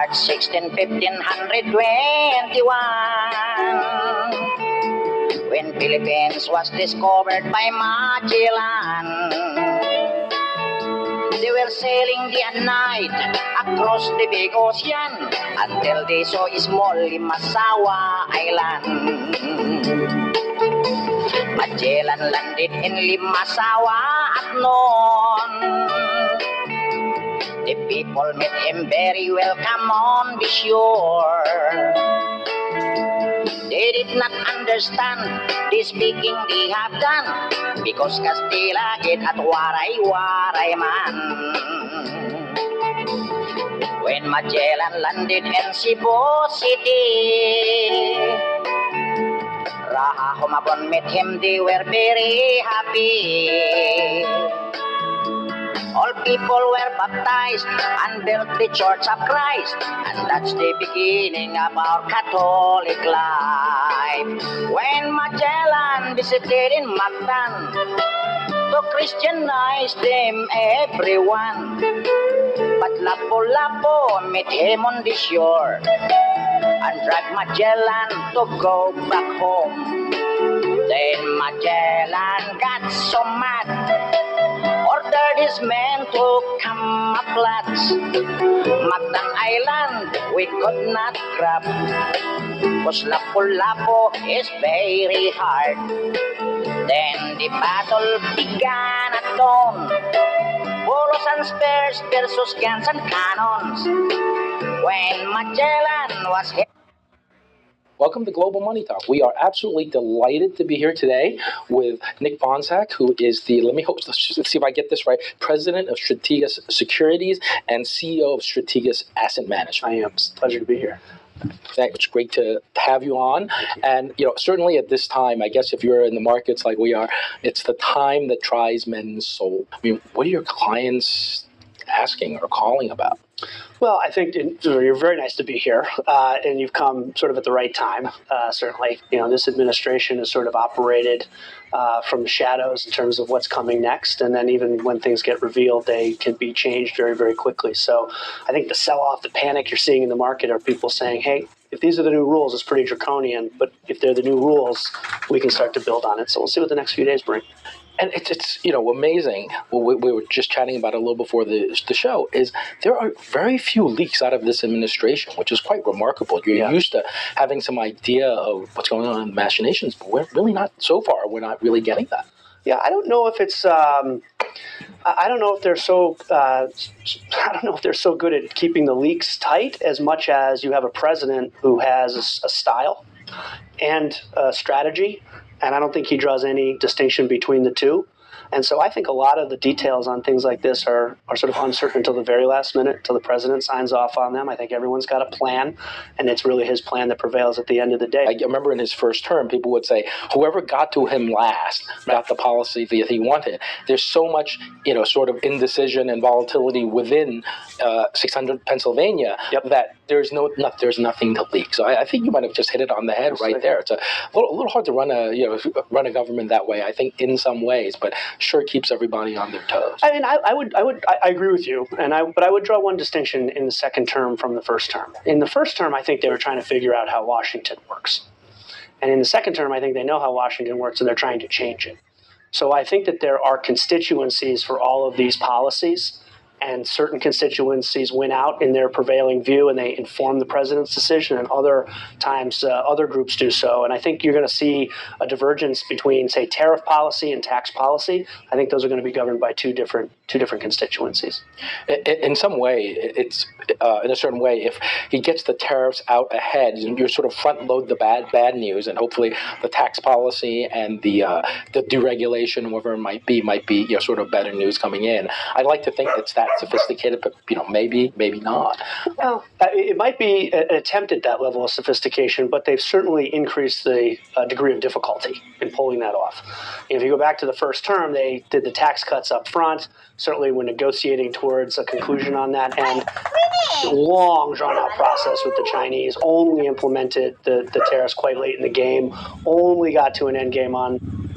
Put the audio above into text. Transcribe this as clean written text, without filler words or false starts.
March 16, 1521, when Philippines was discovered by Magellan. They were sailing day and night across the big ocean until they saw a small Limasawa Island. Magellan landed in Limasawa at noon. The people met him very welcome on the shore. They did not understand the speaking they have done, because Castilla get at waray man. When Magellan landed in Cebu City, Raha Humabon met him, they were very happy. All people were baptized and built the Church of Christ, and that's the beginning of our Catholic life. When Magellan visited in Mactan to Christianize them everyone, but Lapu-Lapu met him on the shore and dragged Magellan to go back home. Then Magellan got so mad, ordered his men to come up flats. Mactan Island we could not grab, cause Lapu-Lapu is very hard. Then the battle began at dawn, bolos and spears versus guns and cannons. When Magellan was hit. Welcome to Global Money Talk. We are absolutely delighted to be here today with Nick Bonsack, who is let's see if I get this right, President of Strategas Securities and CEO of Strategas Asset Management. I am. It's a pleasure to be here. It's great to have you on. And, certainly at this time, I guess if you're in the markets like we are, it's the time that tries men's soul. I mean, what are your clients asking or calling about? Well, I think you're very nice to be here, and you've come sort of at the right time. Certainly, this administration has sort of operated from the shadows in terms of what's coming next, and then even when things get revealed, they can be changed very, very quickly. So I think the sell-off, the panic you're seeing in the market are people saying, hey, if these are the new rules, it's pretty draconian, but if they're the new rules, we can start to build on it. So we'll see what the next few days bring. And it's amazing. We were just chatting about it a little before the show. Is there are very few leaks out of this administration, which is quite remarkable. You're used to having some idea of what's going on in the machinations, but we're really not so far. We're not really getting that. Yeah, I don't know if it's. I don't know if they're so. I don't know if they're so good at keeping the leaks tight as much as you have a president who has a style and a strategy. And I don't think he draws any distinction between the two. And so I think a lot of the details on things like this are sort of uncertain until the very last minute, until the president signs off on them. I think everyone's got a plan, and it's really his plan that prevails at the end of the day. I remember in his first term, people would say, whoever got to him last got the policy that he wanted. There's so much, sort of indecision and volatility within 600 Pennsylvania that there's nothing to leak. So I think you might have just hit it on the head right there. It's a little hard to run a a government that way, I think, in some ways, but sure keeps everybody on their toes. I mean, I agree with you, but I would draw one distinction in the second term from the first term. In the first term, I think they were trying to figure out how Washington works. And in the second term, I think they know how Washington works, and they're trying to change it. So I think that there are constituencies for all of these policies, and certain constituencies win out in their prevailing view, and they inform the president's decision, and other times other groups do so. And I think you're going to see a divergence between, say, tariff policy and tax policy. I think those are going to be governed by two different constituencies. In some way, it's in a certain way, if he gets the tariffs out ahead, you sort of front load the bad news, and hopefully the tax policy and the deregulation, whatever it might be sort of better news coming in. I'd like to think it's that sophisticated, but maybe not. Well, it might be an attempt at that level of sophistication, but they've certainly increased the degree of difficulty in pulling that off. If you go back to the first term, they did the tax cuts up front. Certainly we're negotiating towards a conclusion on that, and long drawn-out process with the Chinese, only implemented the tariffs quite late in the game, only got to an end game on